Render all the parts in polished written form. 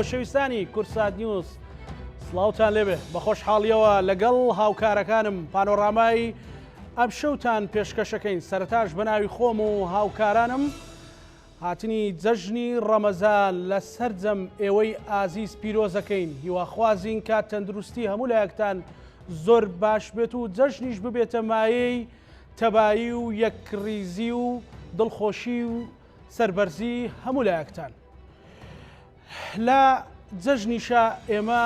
خۆشەویستانی کورسات نیوز سڵاوتان لێبێ بە خۆشحاڵیەوە لەگەڵ هاوکارەکانم پانۆڕامای ئەم شەوتان پێشکەشەکەین. سەرەتاش بە ناوی خۆم و هاوکارانم هاتنی جەژنی ڕەمەزان لە سەرجەم ئێوەی ئازیز پیرۆزەکەین. هیواخوازین کات تەندروستی هەموو لایەکتان زۆر باش بێت و جەژنیش ببێتە مایەی تەبایی و یەکریزی و دڵخۆشی و سەربەرزی هەموو لایەکتان. لە جەژنیشە ئێمە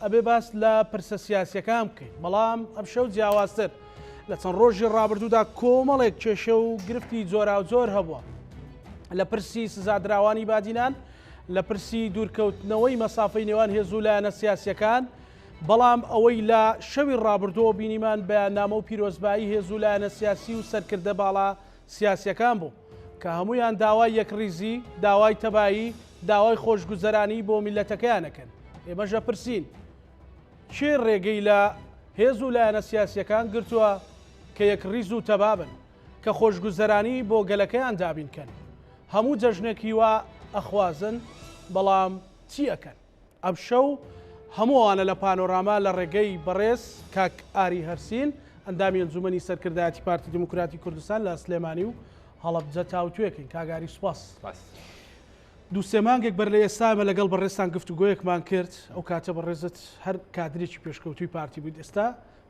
ئەبێ باس لە پرسە سیاسیەکان بکەین، بەڵام ئەم شەو جیاوازتر لە چەند ڕۆژی ڕابردوودا کۆمەڵێک کێشە و گرفتی جۆرا و جۆر هەبووە لە پرسی سزادراوانی بادینان، لە پرسی دوورکەوتنەوەی مەسافەی نێوان هێز و لایەنە سیاسیەکان، بەڵام ئەوەی لە شەوی ڕابردووە بینیمان بەیاننامە و پیرۆزبایی هێز و لایەنە سیاسی و سەرکردە باڵا سیاسیەکان بوو کە هەمویان داوای یەکریزی، داوای تەبایی، داوای خۆشگوزەرانی بۆ میلەتەکەیانەکەن. ئێمەژە پرسین چێ ڕێگەی لە هێز و لایەنە سیاسیەکان گرتووە کە یەکریز و تەبابن، کە خۆشگوزەرانی بۆ گەلەکەیان دابینکەن. هەموو جەژنێکی وا ئەخوازن، بەڵام چی ئەکەن؟ ئەم شەو هەمووانە لە پانۆراما لە ڕێگەی بەڕێز کاک ئاری هەرسین ئەندامی ئەنجومەنی سەرکردایەتی پارتی دموکراتی کوردستان لە سلێمانی و هەڵەبجە تاوتوێکین. کاگاری سوپاس. دوو سێ مانگێک بەر لە ئێستامە لەگەڵ بەڕێستان گفتوگۆیەکمان کرد. ئەو کاتە بەڕێزت هەر کادرێکی پێشکەوتوی پارتی بوویت، ئێستا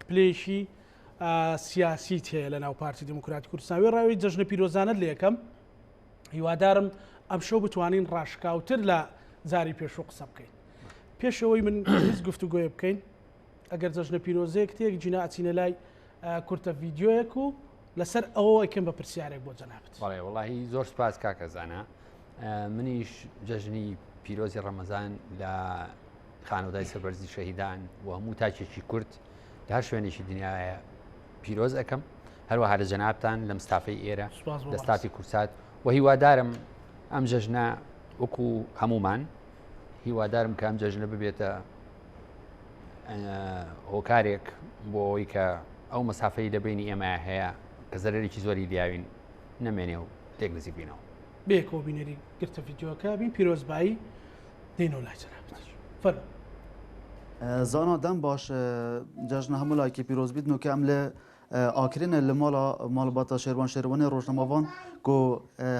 پلێشی سیاسی هەیە لە ناو پارتی دموکراتی کوردستان. وێ ڕاوی جەژنە پیرۆزانت لە یەکەم هیوادارم ئەم شەو بتوانین ڕاشکاوتر لە جاری پێشوو قسە بکەین. پێشەوەی من هیچ گفتوگۆیە بکەین، ئەگەر جەژنە پیرۆزەیەک تێک جینا ئەچینە لای کورتە ڤیددیۆیەک و لەسەر ئەوە یکەم بە پرسیارێک بۆ جەنابەت. بەڵێ وەڵاهی زۆر سپاس کاکەزانە. منیش جەژنی پیرۆزی ڕەمەزان لە خانەوادای سەربەرزی شەهیدان و هەموو تاچێکی کورد لە هەر شوێنێکی دنیاە پیرۆز ئەەکەم، هەروەها لە جەنابتان لە مستافەی ئێرە لە ستافی کورسات و هیوادارم ئەم جەژنە وەکو هەمومان هیوادارم کە ئەم جەژنە ببێتە هۆکارێک بۆ ئەوی کە ئەو مەسافەی لە بینی ئێمە هەیە کە زەرێکی زۆری دیاوین نەمێنێ و تێک نزیک بینەوە. بێکەوە بینەری گرتە ڤیددیۆکە بین پیرۆزبایی دێنەوە لای جەنابەت. فەرموو. زانا دەم باش جەژنە هەموو لایەکی پیرۆز بیت نوکە ئەم لێ ئاکرینە لە ماڵە ماڵباتە شێروان شێروانی ڕۆژنەمەوان کو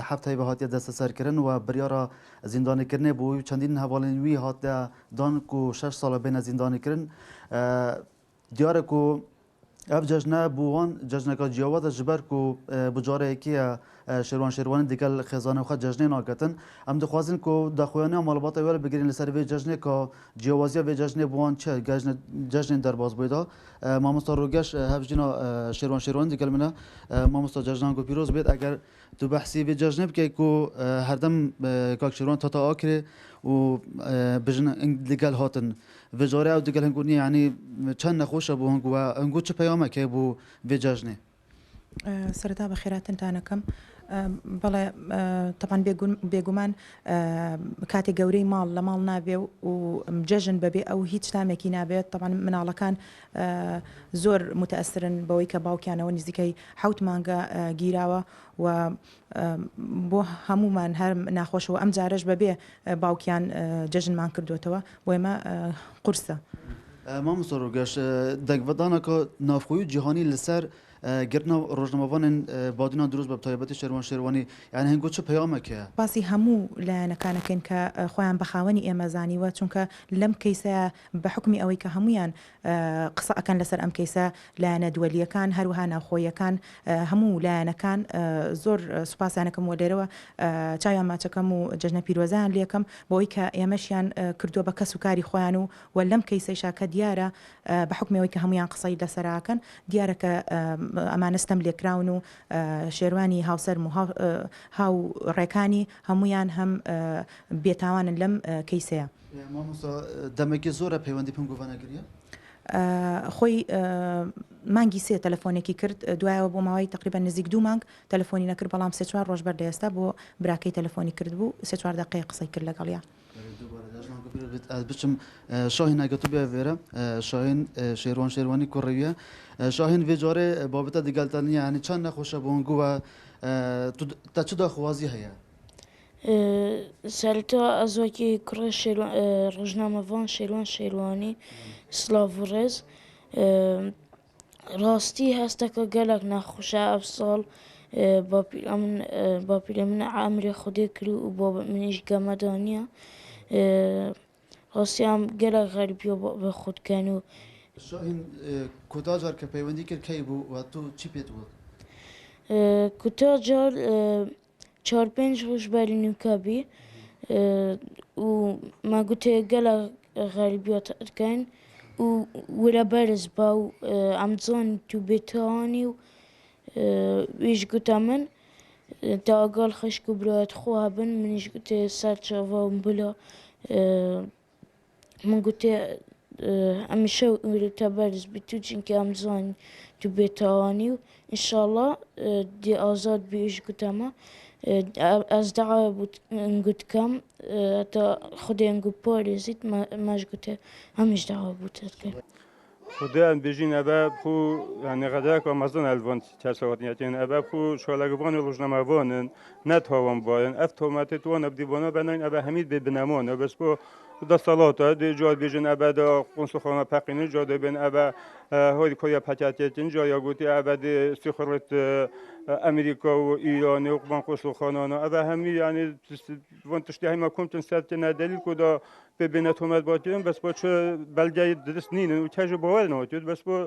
هەفتەی بە هاتیە دەستە سەرکردن و بریارە زیندانیکردنێ بووی چەندین هەواڵین وی هاتە دان و 6 ساڵە بینە زیندانیکردن. دیارە کو ئەف جەژنە بووان جەژنەکە جیاوازە ji ber ku bicareyekî şêrwan şêrwanî digel xêzanê xwe cejnê naketin. Em dixwazin ku daxuyaniya malbata wê bigirin li ser vê cejnê ka ciyawaziya vê cejnê bûwan çi cejnên derbasbûyê da. Mamosta Rogeş hevjîna şêrwan şêrwanî digel min e mamosta cejnan ku pîroz bêt eger tu behsî vê cejnê bikey ku herdem kak şêrwan tata akirê û bijin digel hatin. Vêjarê ew digel hingûnî yanî çend nexweş bû hingû we hingû çi peyamek heye bû vê cejnê. سەرەتا بە خێراتنتانەکەم. بەڵێ تەپان بێگومان کاتێک گەورەی ماڵ لە ماڵ نابێ و جەژن بەبێ ئەو هیچ تامێکی نابێت. تەپان مناڵەکان زۆر متەئەسرن بەوەی کە باوکیانەوە نزیکەی 7 مانگە گیراوە و بۆ هەمومان هەر ناخۆشەوە ئەم جارەش بەبێ باوکیان جەژنمان کردوێتەوە بۆ ئێمە قورسە. مامۆستا ڕۆگەش دەگڤدانەکە نافخۆیی جیهانی لەسەر گرتنا ڕۆژنەمەوانên بادینا دروست بە تایبەتی شێروان شێروانی یان هەنگۆ چه پەیامێک هەیە؟ باسی هەموو لایەنەکانەکەن کە خۆیان بە خاوەنی ئێمە زانیوە، چونکە لەم کەیسەیە بە حکمی ئەوەی کە هەمویان قسە ئەکەن لەسەر ئەم کەیسە لایەنە دووەلیەکان هەروەها ناوخۆیەکان هەموو لایەنەکان زۆر سوپاسیانەکەم و لێرەوە چاویان ماچەکەم و جەژنە پیرۆزیان لێکم بۆی کە ئێمەشیان کردووە بە کەس و کاری خۆیان و لەم کەیسەیشا کە دیارە بە حکمەوەی کە هەمویان قسەی لەسەراکەن دیارە کە ئەمانەستەم لێکراون و شێروانی هاوسەرم و هاو ڕێکانی هەمویان هەم بێتاوانن لەم کەیسەیە. مامۆستا دەمێکی زۆرە پەیوەندی پم گوڤانەگریە؟ خۆی مانگی سێ تەلەفۆنێکی کرد، دوایەوە بۆ ماوەی تقریبا نزیک 2 مانگ تەلەفۆنی نەکرد، بەڵام 3-4 ڕۆژ بەر لە ئێستا بۆ براکەی تەلەفۆنی کرد بوو 3-4 دقیقە قسەی کرد لەگەڵیا. بچم شاهین ئەگەتو بێ وێرە شاهین شێروان شێروانی کوڕەویە شاهین vê carê babeta digeltaniye yanî çend nexweşe bû hingû we te çi daxwazî heye؟ سەرەتا ئەزۆکی کوڕە ڕۆژنامەڤان شێروانی سلااو و ڕێز ڕاستی هەستەکە گەلک ناخۆشە ئەف ساڵ باپیرە من ئامرێ خودێ کرد و بۆ منیش گەمەدانە ڕاستی ئەم گەلک غەریبیە بە خودکەن و شاهین کوتا جار کە پەیوەندی کرد کەی بوو و تۆ چی پێت بوو؟ کوتا جار 4-5 ڕۆژ بەری نوکەبی و ما گوتێ گەلک غەریبیەکەن و وەرە بەرز بە و ئەمزانی تو بێتوانی و ویش گوتە من تا ئەگەڵ خشک و برایەت خۆ هەبن منیش گوتێ سەر چاڤەم بلە من گوتێ ئەمیشە وەرەتە بەرز بیت و چونکە ئەمزانی تو بێتوانی و ئینشاڵڵا دی ئازاد بیش گوتەمە ئەس داوا گوتکەم تا خودێن گو پارێزیت ماش گوتێ هەمیش داوا بوتەکرد خدایان بژین ئەبە بخو یعنی غەداک و مەزن ئەلڤۆن چاسەوەتنیەتێن ئەبە بخو شۆلەگەبان و ڕۆژنەمەڤۆنن نەتەوەم بۆن ئەف تۆماتێت وۆ نەبدیبۆنە بەناین ئەبە هەمید بێ بنەمۆنە بەس بۆ دەسەڵاتە دێ جواد بێژن ئەبە دا قونسوخۆنە پەقینە جا دەبێن ئەبە هۆی کۆیا پەتاتێتین جا یا گوتی ئەبە دێ سیخڕێت ئەمریکا و ئیرانی و قوبان قوسوخۆنانە ئەبە هەمی یعنی وان تشتی هەیمە کومتن سەرتێنە دەلیل کودا ببینە تۆمەت باتێن بەس بۆ چه بەلگای درست نینن و تەژە بۆوەرنەوەتێت بەس بۆ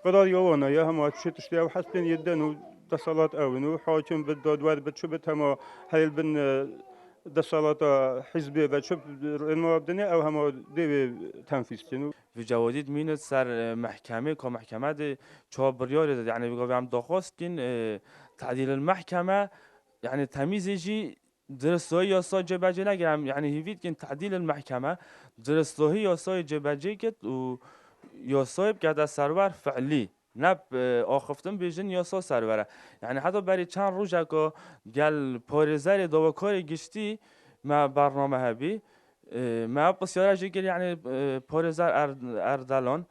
قرار یەوەنە یا هەموو چ تشتی ئەو حەستێن یدەن و دەسەڵات ئەون و حاکم بدادوار بچ بێت هەمە هەیل بن دەسەڵات حیزبێ بە چ ڕێنەوە بدنێ ئەو هەموو دەوێ تەنفیستین و جوادید مینت سر محکمه که محکمه چهار بریار داد یعنی بگم دخواستین تعدیل المحکمه یعنی تمیزی درستهایی یاسای جبهه نگیرم یعنی هیوید که تعدیل المحکمه درستهایی یاسای جبهه کت و یاسای بگرده سرور فعلی نه آخفتن بیشتر یاسا سروره یعنی حتی برای چند روز که گل پارزر داوکاری گشتی ما برنامه هبی ما بسیار جیگر یعنی پارزر اردلان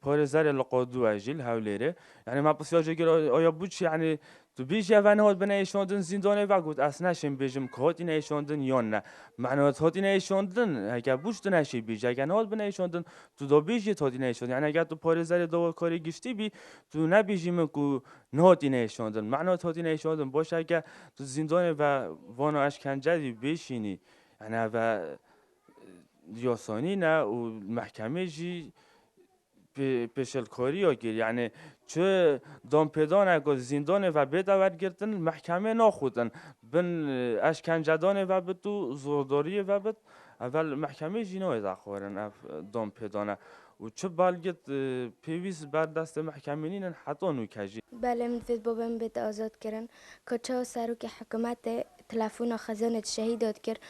پارزر لقادو اجیل هولیره یعنی ما بسیار جیگر آیا بود یعنی تو بیش یه هات بنا ایشاندن زندانه و گفت اصلا شیم بیشم کات این ایشاندن یا نه معنات هات این ایشاندن اگر بوشت نشی بیش اگر هات بنا ایشاندن تو دا بیش یه هات این ایشاندن یعنی اگر تو پارزر دو کاری گشتی بی تو نبیشیم کو نهات این ایشاندن معنات هات این ایشاندن باشه اگر تو زندانه و وانا اشکنجه بیشینی یعنی و یاسانی نه و محکمه جی پیشلکاری ها گیر یعنی چه دام پیدا نگو زندان و بدور گردن محکمه ناخودن بن اشکنجدان و به تو زورداری و به اول محکمه جنایت اخوارن دام پیدا نه و چه بالگت پیویز بر دست محکمه نینن حتی نوکجی بله من فید بابم بیت آزاد کردن که چه سرو که حکومت تلفن خزانه شهیدات کرد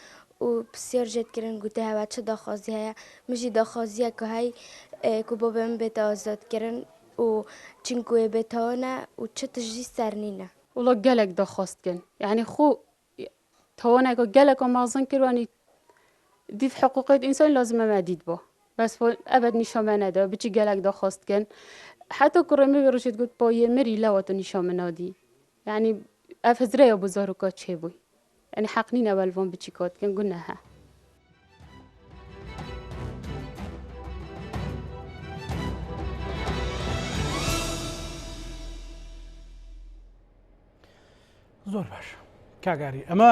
و بسیار جد کردن گوته هوا چه داخوازی هیا مجی داخوازیه که های که بابم بیت آزاد کردن و چنگوی بیتانه و چه تجدید سرنینه والله جلك دخواست كن يعني خو توانا جلك ومازن كرواني دي في حقوق الإنسان لازم ما ديد به بس أبد نشامنه ده بتشي جلك دخواست كن حتى كرمي بروشت قلت باي مري لا وتنشامنه دي يعني أفزري أبو زاروكات شيبوي يعني حقنينا بالفون بتشي كات كن قلنا ها زۆر باش کاگاری ئەمە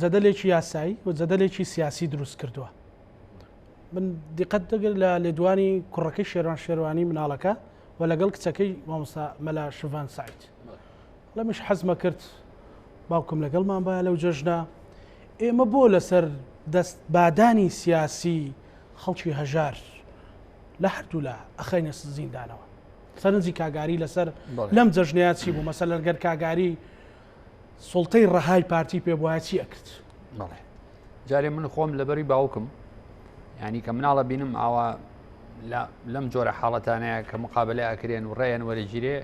جەدەلێکی یاسایی و جەدەلێکی سیاسی دروست کردووە من دیقەت دەگەر لە لێدوانی کوڕەکەی شێروان شێروانی مناڵەکە و لەگەڵ کچەکەی مامۆستا مەلا شڤان سعید لەمیش حەزمە کرد باوکم لەگەڵمان بە لەو جەژنە ئێمە بۆ لەسەر دەست بادانی سیاسی خەڵکی هەژار لە هەردوو لە ئەخەینە زیندانەوە سەرنجی کاگاری لەسەر لەم جەژنەیە چی بوو مەسەلەن لەگەر کاگاری سڵتەی ڕەهای پارتی پێ بواە چی ئەکرد بەڵێ جارێ من خۆم لەبەری باوکم ینی کە مناڵە بینم ئاوا لەم جۆرە حاڵەتانەیە کە مقابلە ئەکرێن و ڕێیان وەرەگیرێ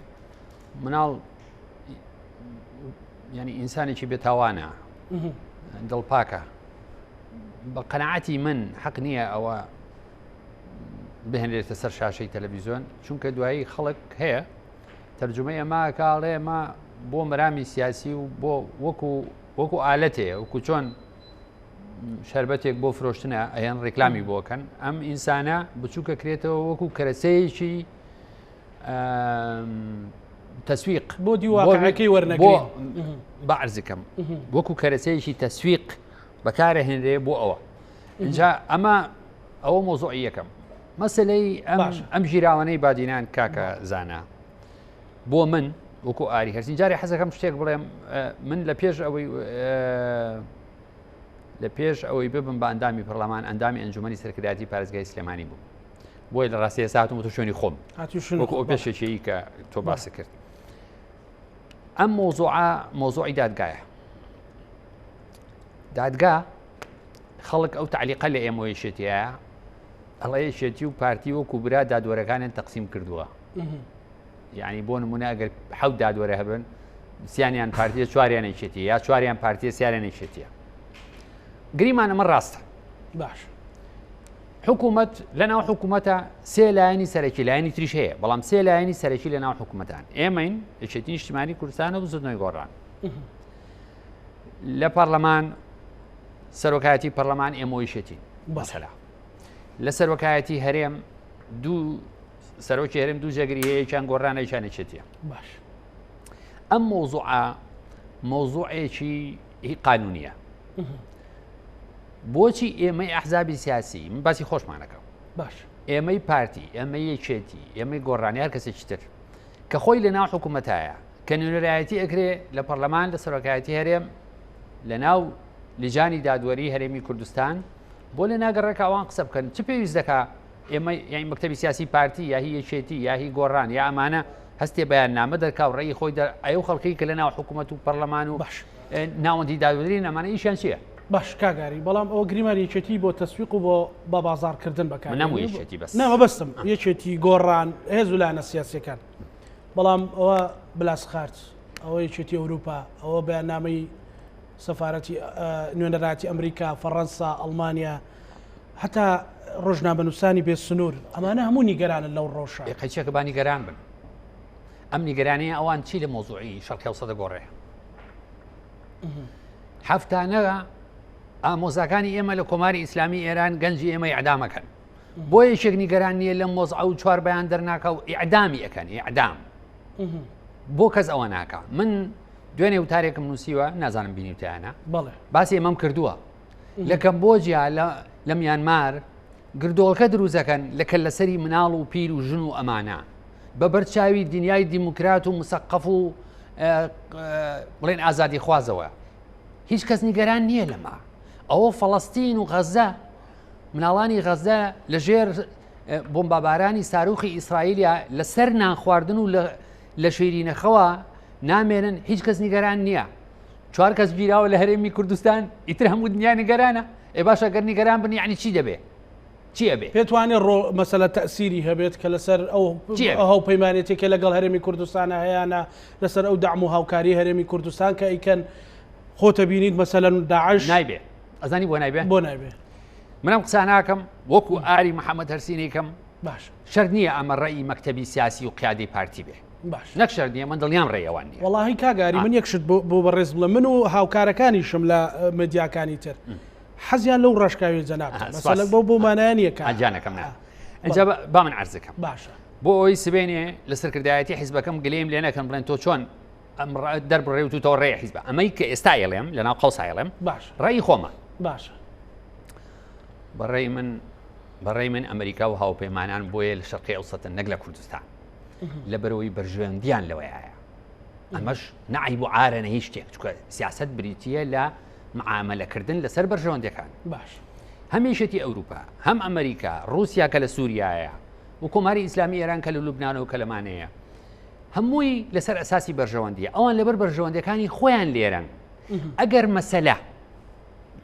مناڵ ینی ئینسانێکی بێتاوانە دڵپاکە بە قەنەعەتی من حەق نییە ئەوە بهێنرێتە سەر شاشەی تەلەڤیزیۆن چونکە دوایی خەڵک هەیە تەرجمەی ئەمە کاڵێ ئەمە بۆ مەرامی سیاسی و بۆ وەکو وەکو ئالەتەیە وەکو چۆن شربەتێک بۆ فرۆشتنە ئەیان ڕێکلامی بۆکەن ئەم ئینسانە بچووکە کرێتەوە وەکو کەرەسەیەکی تەسویق بۆ دیواقعەکەی وەرنەگرێت بەعرزەکەم وەکو کەرەسەیەکی تەسویق بەکارەهێنرێ بۆ ئەوە اینجا ئەوە مۆزوعی یەکەم مەسلەی ئەم ژیراوانەی بادینان کاکە زانە بۆ من وەکو ئاری هەرسین جارێ حەزەکەم شتێک بڵێم من لە پێش ئەوەی ببم بە ئەندامی پەرلەمان ئەندامی ئەنجومەنی سەرکردایەتی پارێزگای سلێمانی بوو بۆی لە ڕاستی ساعتم تۆ شوێنی خۆم وەکو ئەو پێشێکی کە تۆ باس کرد ئەم مۆزوعی دادگایە دادگا خەڵک ئەو تعلیقە لە ئێمەوەیشێتیە ئەڵەیەشێتی و پارتی وەکو برا دادوەرەکانیان تەقسیم کردووە یعنی بۆ نمونە ئەگەر حەوت دادوەرە هەبن سییانیان پارتیە چواریان نەیشێتی یا چواریان پارتیە سییان نەیشێتیە گریمان ئەمە ڕاستە باش حکوومەت لەناو حکوومەتە سێ لایەنی سەرەکی لایەنی تریش هەیە بەڵام سێ لایەنی سەرەکی لەناو حکوومەتان ئێمەین یەکێتی نیشتیمانی کوردستانە و زودنەوەی گۆڕان لە پەرلەمان سەرۆکایەتی پەرلەمان ئێمەوەیشێتی بەسەلا لە سەرۆکایەتی هەرێم دوو سەرۆکی هەرێم دوو جێگری هەیە یەکیان گۆڕانە یەکیان نەچێتیە باش ئەم مۆزوعێکی قانونیە بۆچی ئێمەی ئەحزابی سیاسی من باسی خۆشمانەکەم باش ئێمەی پارتی ئێمەی یەکێتی ئێمەی گۆڕانی هەر کەسێکی تر کە خۆی لە ناو حکوومەتایە کە نوێنەرایەتی ئەکرێ لە پەرلەمان لە سەرۆکایەتی هەرێم لە ناو لیژانی دادوەری هەرێمی کوردستان بۆ لە ناگەڕێک ئەوان قسە بکەن چ پێویست دەکا ئێمە یانی مەکتەبی سیاسی پارتی یا هی یەکێتی یا هی گۆڕان یا ئەمانە هەستێ بەیان نامە دەرکا و ڕێی خۆی ئەو خەڵکی کە لە ناو حکوومەت و پەرلەمان و ناوەندی دادوەری ئەمانە ئیشیان چییە؟ باش کاگاری بەڵام ئەو گریمانی یەکێتی بۆ تەسویق و بۆ بازارکردن بەکار نەموویەتی بەس نەمە بەستم یەکێتی گۆڕان هێز و لایەنە سیاسیەکان بەڵام ئەوە بلاس خارج ئەوە یەکێتی ئەوروپا ئەوە بەیاننامەی سەفارەتی نوێنەراتی ئەمریکا فەڕەنسا ئەڵمانیا هەتا ڕۆژنامەنووسانی بێ سنوور ئەمانە هەموو نیگەرانن لەو ڕۆژە قەچێکە با نیگەران بن ئەم نیگەرانەیە ئەوان چی لە مۆزوعی شەڕکی هەوسەدە گۆڕێ هەفتانە ئامۆزاکانی ئێمە لە کۆماری ئیسلامی ئێران گەنجی ئێمە ئیعدامەکەن بۆ یەکێک نیگەران نییە لە مۆزع و چوار بەیان دەرناکە و ئیعدامی ئەەکەن ئیعدام بۆ کەس ئەوە ناکە من دوێنێ وتارێکم نووسیوە نازانم بینیوتیانە باسی ئەمەم کردووە لە کەمبۆجیا لە میانمار گردۆڵکە دروزەکەن لەکە لەسەری مناڵ و پیر و ژن و ئەمانە بە بەرچاوی دنیای دیموکرات و مسەقف و بڵێن ئازادی خوازەوە هیچ کەس نیگەران نییە لەما ئەوە فەڵەستین و غەزە مناڵانی غەزە لە ژێر بۆمبابارانی ساروخی ئیسرائیلیا لەسەر نان خواردن و لە شیرینەخەوە نامێنن هیچ کەس نیگەران نییە چوار کەس گیراوە لە هەرێمی کوردستان ئیتر هەموو دنیا نیگەرانە ئێ باشە گەر نیگەران بن یعنی چی دەبێ چی ئەبێ پێتوانێت مەسەلە تەسیری هەبێت کە لەسەر ئەو هاوپەیمانێتێکە لەگەڵ هەرێمی کوردستانە هەیەە لەسەر ئەو دەعم و هاوکاری هەرێمی کوردستان کە ئیکەن خۆتە بینیت مەسەلەن داعش نایبێ ئەزانی بۆ نایبێ بۆ نایبێ منم قسە ناکەم وەکو ئاری محەممەد هەرسینێکم باش شەر نییە ئەمە ڕێی مەکتەبی سیاسی و قیادەی پارتی بێ باش نەک شەر نییە من دڵیان ڕێەوان نیە وەڵاهی کاگاری من یەکشت بۆ بەڕێز بڵە من و هاوکارەکانیشم لە مدیاکانی تر حەزیان لەو ڕاشکاوی جەناب مەسەلە بۆ مانایانیەکە ئەجانەکەم اینجا با من عرزەکەم باشە بۆ ئەوی سبێنێ لە سەرکردایەتی حیزبەکەم گلێم لێ نەکەن بڵێن تۆ چۆن دەربڕێ و توتەوە ڕێ حیزبە ئەمەی کە ئێستا ئێڵێم لەناو قەوسایڵێم باش ڕێی خۆمە باشە بەڕێی من ئەمریکا و هاوپەیمانان بۆیە لە شەرقی ئەوسەتە نەک لە کوردستان لە بەرەوەی بەرژێندیان لەوەیە ئەمەش نەعیب و عارە هیچ شتێک چکە سیاست بریتیە لە معاملەکردن لەسەر بەرژەوەندەکان باش هەمیشەتی ئەوروپا هەم ئەمریکا رووسیا کە لە سووریایە و کۆماری ئیسلامی ئێران کە لە لوبناانەوە کە لەمانەیە هەمووی لەسەر ئەساسی بەرژەوەندیە ئەوان لەبەر بەرژەوەندەکانی خۆیان لێرن ئەگەر مەسەلە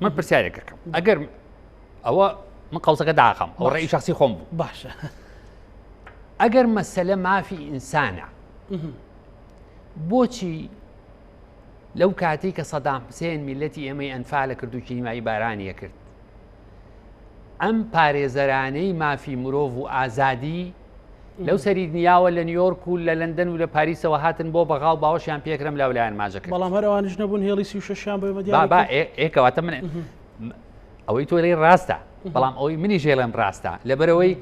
من پرسیارێکەکەم ئەگەر ئەوە من قەوسەکە داخەم ئەو ڕێی شخصی خۆم بوو باشە ئەگەر مەسەلە مافی ئینسانە بۆچی لەو کاتێک کە سەدام حوسێن میلەتی ئێمەی ئەنفالە کرد و کیمیایی بارانیە کرد ئەم پارێزەرانەی مافی مرۆڤ و ئازادی لەو سەری دنیاوە لە نیویۆرک و لە لەندەن و لە پاریسەوە هاتن بۆ بەغاو باوەشیان پێکرم لەولایەن ماجەکە بەڵام هەروانش نەبوون هێڵی 36 بە ئێکەواتە من ئەوەی تۆ لێ ڕاستە بەڵام ئەوەی منی ژێڵم ڕاستە لەبەرەوەی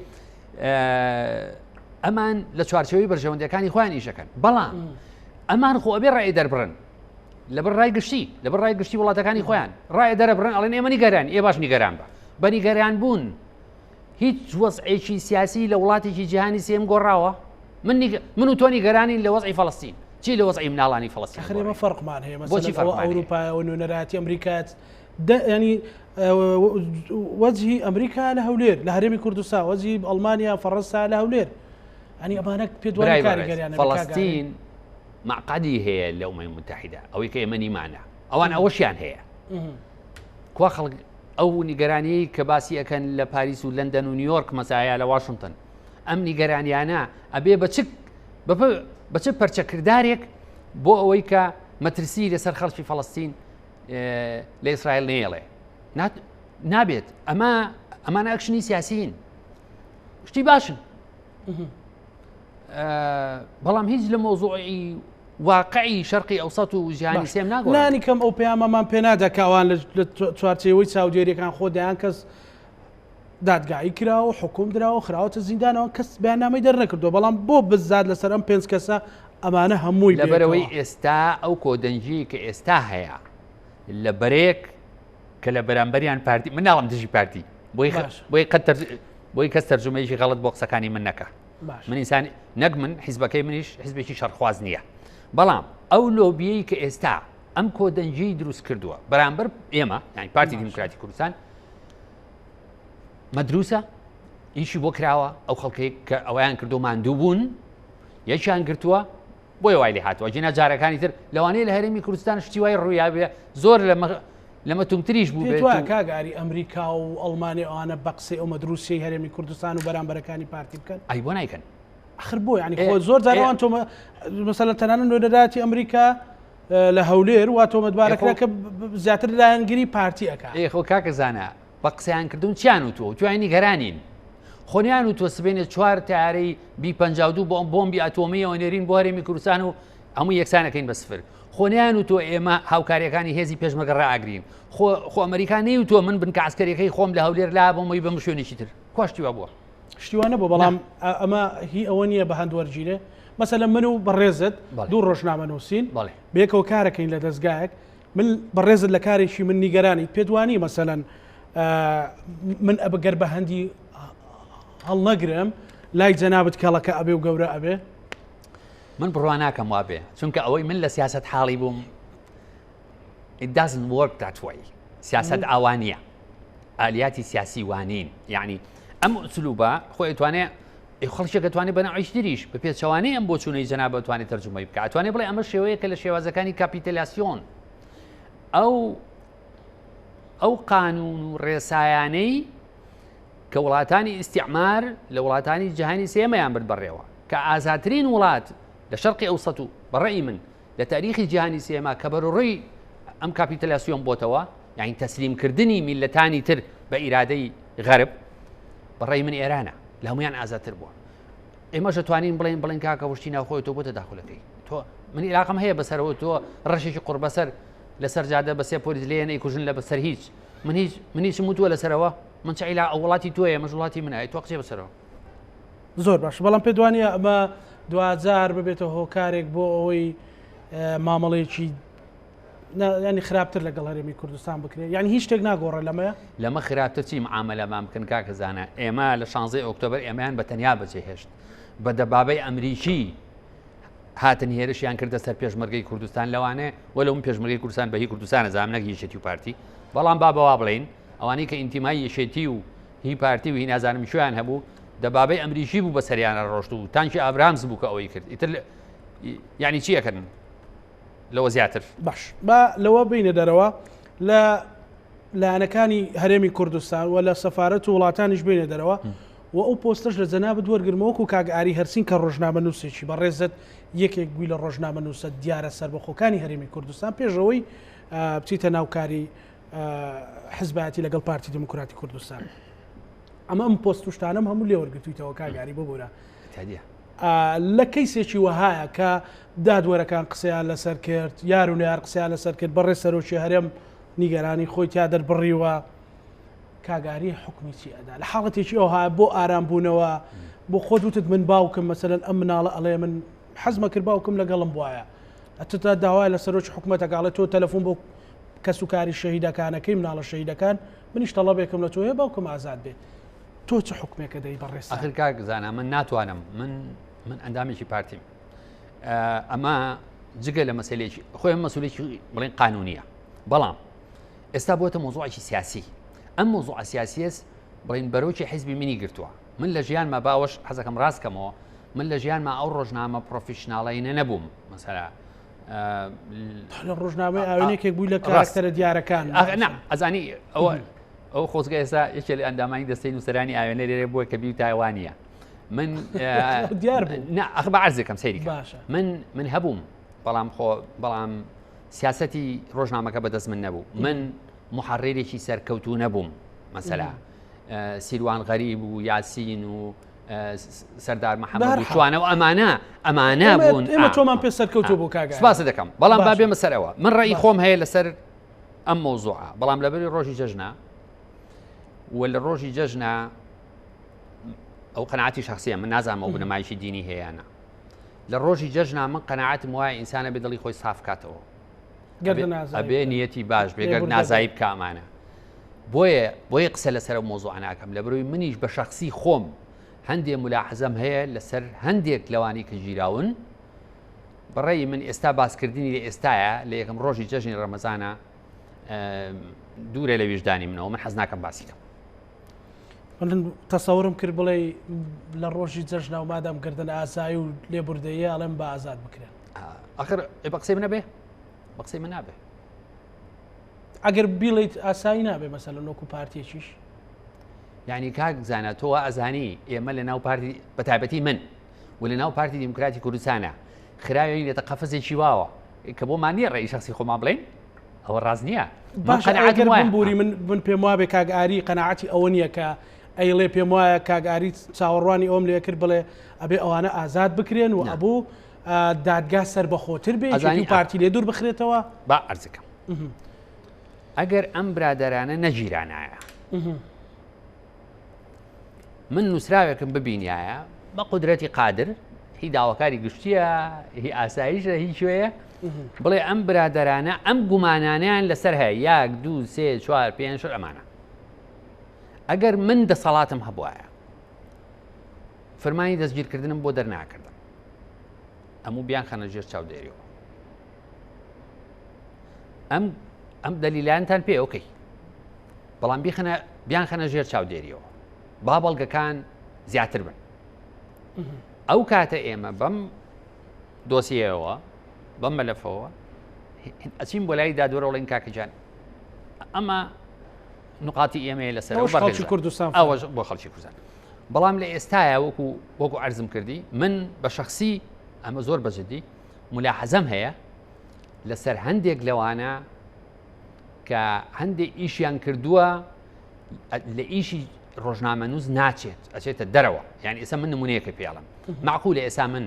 ئەمان لە چوارچەوەی بەرژەوەندەکانی خۆیان ئیشەکەن بەڵام ئەمان خۆ ئەبێ ڕێی دەربڕن لەبەر ڕای گشتی لەبەر ڕای گشتی وڵاتەکانی خۆیان ڕای دەرەبڕن ئەڵێن ئێمە نیگەران ئێ باش نیگەران بە بە نیگەران بوون هیچ وەزعێکی سیاسی لە وڵاتێکی جیهانی سێم گۆڕاوە من و تۆ نیگەرانین لە وەزعی فەڵەستین چی لە وەزعی مناڵانی فەڵەستین خرێمە فەرقمان هەیە بۆچی ئەوروپا و نوێنەراتی ئەمریکات ینی وەجهی ئەمریکا لە هەولێر لە هەرێمی کوردستان وەجهی ئەڵمانیا فەڕەنسا لە هەولێر ئەنی ئەمانە پێدوانی کاریگەریانە فەڵەستین معقدی هەیە لە ئەومەی متحیدە ئەوەی کە ئێمە نیمانە ئەوان ئەوەشیان هەیە کوا خەڵک ئەو نیگەرانیی کە باسی ئەەکەن لە پاریس و لەندەن و نیویۆرک مەسایە لە واشنگتن ئەم نیگەرانیانە ئەبێ بە چ پەرچەکردارێک بۆ ئەوەی کە مەترسی لەسەر خەڵکی فەڵەستین لە ئیسرائیل نێڵێ نابێت ئەمانە ئەکشنی سیاسیین شتی باشن بەڵام هیچ لە مۆزوعی واقعی شەرقی ئەوسەط و ژیانی سێم ناگۆ نانی کەم ئەو پەیامەمان پێ نادەکەوان لە چوارچێوەی چاودێریەکان خۆ دەیان کەس دادگایی کراوە حکوم دراوە خراوەتە زیندانەوە کەس بەیاننامەی دەرنەکردو بەڵام بۆ بزاد لەسەر ئەم 5 کەسە ئەمانە هەمووی لەبەرەوەی ئێستا ئەو کۆدەنجی کە ئێستا هەیە لە بەرێک کە لە بەرامبەریان پارتی من ناڵم دژی پارتی بۆی کەس تەرجمەیەکی غەڵت بۆ قسەکانی من نەکە من ئینسانی نەک من حیزبەکەی منیش حیزبێکی شەڕخواز نییە بەڵام ئەو لۆبیەی کە ئێستا ئەم کۆدەنجی دروست کردووە بەرامبەر ئێمە یانی پارتی دیموکراتی کوردستان مەدروسە ئیشی بۆ کراوە ئەو خەڵکەی کە ئەویان کردو ماندوو بوون یەکیان گرتووە بۆی وای لێ هاتووە جێنا جارەکانی تر لەوانەیە لە هەرێمی کوردستان شتی وای ڕوویا بێ زۆر لەمە تومتریش بوو بێت کاگاری ئەمریکا و ئەڵمانی ئەوانە بە قسەی ئەو مەدروسی هەرێمی کوردستان و بەرامبەرەکانی پارتی بکەن ئەی بۆ نایکەن آخر بۆ ینی خۆ زۆر جارەوان تۆمە مەسەلەن تەنانە نوێنەراتی ئەمریکا لە هەولێر وا تۆمەتبارەکرا کە زیاتر لایەنگیری پارتی ئەکا خۆ کاکە زانە بە قسەیان کردوون چیان و تۆ توانی گەرانین خۆنیان و تۆ سبێنێت 4 تارەی B52 بۆ ئەم بۆمبی ئاتۆمیەوە نێرین بۆ هەرێمی کوردستان و هەموو یەکسانەکەین بە سفر خۆنیان و تۆ ئێمە هاوکاریەکانی هێزی پێشمەرگە ڕائاگرین خۆ ئەمریکانی و تۆ من بنکە عسکەریەکەی خۆم لە هەولێر لا بۆمەی بەم شوێنێکی تر کوشتیوە بووە شتیوانە بۆ بەڵام ئەمە هی ئەوە نییە بە هەندوەرگیرێ مەسەلەن من و بەڕێزت دوو ڕۆژنامە نووسین بێکەوە کارەکەین لە دەستگایەک من بەڕێزت لە کارێکی من نیگەرانی پێدوانی مەسەلەن من ئەبگەر بە هەندی هەڵ نەگرم لای جەنابەت کەڵەکە ئەبێ و گەورە ئەبێ من بڕوان ناکەم وابێ چونکە ئەوەی من لە سیاست حاڵی بووم it doesn't work that way سیاست ئاوانیە ئالیاتی سیاسی وانین یعنی ئەم ئوسلوبە خۆی توانێت خەڵکێکە توانێت بەناویش دریش بە پێچەوانەی ئەم بۆ چوونەی جەنابەت توانێت تەرجمەی بکات ئەتوانێت بڵێ ئەمە شێوەیە کە لە شێوازەکانی کاپیتەلاسیۆن ئەو قانون و ڕێسایانەی کە وڵاتانی ئیستیعمار لە وڵاتانی جیهانی سێمەیان برد بەڕێوە کە ئازاترین وڵات لە شەرقی ئەوسەط و بەڕێی من لە تاریخی جیهانی سێما کە بەڕوڕی ئەم کاپیتەلاسیۆن بۆتەوە یعنی تەسلیمکردنی میلەتانی تر بە ئیرادەی غەرب بەڕێی من ئێرانە لە هەمویان ئازاتر بووە ئێمەش توانین بڵێن کاکە وشتی ناوخۆی تۆ بۆ تەداخلەکەی تۆ من عێراقم هەیە بەسەرەوە تۆ ڕەشێکی قوربەسەر لەسەر جادە بە 3 پۆلیس لێن ئەیکوژن لە بەسەر هیچ من هیچم وتووە لەسەرەوە من چعیلا ئەو وڵاتی تۆیە مەژ وڵاتی منە تۆ قسێ بەسەرەوە زۆر باش بەڵام پێ دوانیە ئەمە دوجار ببێتە هۆکارێک بۆ ئەوەی مامەڵەیەکی ینی خراپتر لەگەڵ هەرێمی کوردستان بکرێت یعنی هیچ شتێک ناگۆڕە لەمە خراپتر چی معاملەمان بکەن کاکە زانە ئێمە لە 16 ئۆکتۆبر ئێمەیان بە تەنیا بەجێهێشت بە دەبابەی ئەمریکی هاتن هێرشیان کردە سەر پێشمەرگەی کوردستان لەوانێ وەلەوم پێشمەرگەی کوردستان بەهی کوردستانە زامنەک یەشێتی و پارتی بەڵام بابەوا بڵین ئەوانەی کە ئینتیمای یەشێتی و هی پارتی و هی نازانم شویان هەبوو دەبابەی ئەمریکی بوو بە سەریانە ڕۆشت و تانکی ئابرامز بوو کە ئەوەی کرد ئیتر یعنی چیەکەن لەوە زیاتر باش با لەوە بینە دەرەوە لە لایەنەکانی هەرێمی کوردستان و لە سەفارەت و وڵاتانیش بینە دەرەوە و ئەو پۆستەش لە جەنابەت وەرگرمەوەکو کاگئاری هەرسین کە ڕۆژنامە نووسێکی بەڕێزت یەکێک بووی لە ڕۆژنامە نووسە دیارە سەربەخۆکانی هەرێمی کوردستان پێشەوەی بچیتە ناوکاری حزبەتی لەگەڵ پارتی دموکراتی کوردستان ئەمە ئەم پۆستوشتانم هەموو لێوەرگتویتەوە کاگاری ببوورە تادیە لە کەیسێکی وەهایە کە دادوەرەکان قسەیان لەسەر کرد یار و نار قسەیان لەسەر کرد بەڕێ سەرۆکی هەرێم نیگەرانی خۆی تا دەربڕیوە کاگاری حکمی چی ئەدا لە حاڵەتێکی ئەوها بۆ ئارامبوونەوە بۆ خۆت وتت من باوکم مەسەرەن ئەم مناڵە ئەڵێ من حەزمە کرد باوکم لەگەڵم وایە ئەتتا داوای لە سەرۆکی حکوومەتەکڵێت تۆ تەلەفۆن بۆ کەس و کاری شەهیدەکانەکەی مناڵە شەهیدەکان منیش تەڵەبێکم لە تۆ هەیە باوکم ئازاد بێت تۆ چه حکمێکە دەی بەڕێستا آخر کاک زانە من ناتوانم من ئەندامێکی پارتیم ئەمە جگە لە مەسلێکی خۆی مەسولێکی بڵێن قانونیە بەڵام ئێستا بۆتە مۆزوعێکی سیاسی ئەم مۆزوع سیاسیەس بڵین بەرەوکی حیزبی منی گرتووە من لە ژیانمە باوەش حەزەکەم ڕاستکەمەوە من لە ژیانمە ئەو ڕۆژنامە پرۆفیشناڵینە نەبووم مەسەلا لە ڕۆژنامەی ئاوێنێکێک بووی لە کاراکتەرە دیارەکان ئەزانی ئەو خۆزگە ئێستا یەکێ لە ئەندامانی دەستەی نووسەرانی ئاوێنە لێرە بووە کە بی تایوانیە من دیار ئەخ بە عەرزێکم سەیریکە من هەبووم بەڵام سیاسەتی ڕۆژنامەکە بەدەست من نەبوو من محەڕێرێکی سەرکەوتوو نەبووم مەسەلا سیروان غەریب و یاسین و سەردار محەممەد توانە و ئەمانە بوون ئێمە تۆمان پێ سەرکەوتو بۆ کاگە سپاس دەکەم بەڵام با بێمە سەرەوە من ڕێی خۆم هەیە لەسەر ئەم مۆزوعە بەڵام لەبەری ڕۆژی جەژنە و لە ڕۆژی جەژنە ئەو قەناعەتی شخصیە من نازانمەوە بنەمایشی دینی هەیەیانە لە ڕۆژی جەژنە من قەناعەتم وایە ئینسانە بێ دڵی خۆی ساف کاتەوە ئەبێ نیەتی باش بێگەر نازایی بکامانە بۆیە قسە لەسەر مۆزوع ناکەم لە بروی منیش بە شخصی خۆم هەندێ ملاحەزەم هەیە لەسەر هەندێک لەوانی کە ژیراون بەڕێی من ئێستا باسکردنی لە ئێستاە لە یەکەم ڕۆژی جەژنی ڕەمەزانە دوورە لە ویژدانی منەوە من حەز ناکەم باسیکەم من تەسەورم کرد بڵێ لە ڕۆژی جەژنە و مادام گردن ئاسایی و لێبوردەیە ئەڵێم بە ئازاد بکرێن ئاخر بە قسەی منە بێ بە قسەی من نابێ ئەگەر بیڵیت ئاسایی نابێ مەسەلەن وەکو پارتیەکیش یعنی کاک زانە تۆ ئەزانی ئێمە لە ناو پارتی بە تایبەتی من و لە ناو پارتی دیموکراتی کوردستانە خراوی لێتە قەفەزێکی واوە کە بۆ مانیە ڕێی شخصی خۆمان بڵێن ئەوە ڕاز نییە باشەگەر بمبووری من پێم وابێ کاگاری قەناعەتی ئەوە نییە کە ئەیڵێ پێم وایە کاگاری چاوەڕوانی ئەوم لێ کرد بڵێ ئەبێ ئەوانە ئازاد بکرێن و ئەبوو دادگا سەر بەخۆتر بێ پارتی لێ دوور بخرێتەوە با ئەرزەکەم ئەگەر ئەم برادەرانە نەگیرانایە من نووسراوێکم ببینایە بە قودرەتی قادر هی داواکاری گشتیە هی ئاساییشە هی شوەیە بڵێ ئەم برادەرانە ئەم گومانانیان لەسەر هەیە 1 2 3 4 5 ئەمانە ئەگەر من دەسەڵاتم هەبوایە فەرمانی دەستگیرکردنم بۆ دەرناکردم ئەموو بیان خەنە ژێر چاودێریەوە ئەم دەلیلانتان پێ ئۆکەی بەڵام بیان خەنە ژێر چاودێریەوە با بەڵگەکان زیاتر بن ئەو کاتە ئێمە بەم دۆسیەوە بەم مەلەفەوە ئەچین بۆ لای دادوەرەوەڵین کاکەجان ئەمە نقاتی ئێمە لەسەر خەڵکی کوردستان ئەوەش بۆ خەڵکی کوردستان بەڵام لە ئێستاە وەکو عەرزم کردی من بە شخصی ئەمە زۆر بەجددی ملاحەزەم هەیە لەسەر هەندێک لەوانە کە هەندێک ئیشیان کردووە لە ئیشی ڕۆژنامە نووس ناچێت ئەچێتە دەرەوە یعنی ئێستا من نمونەیەکە پێڵم معقولە ئێستا من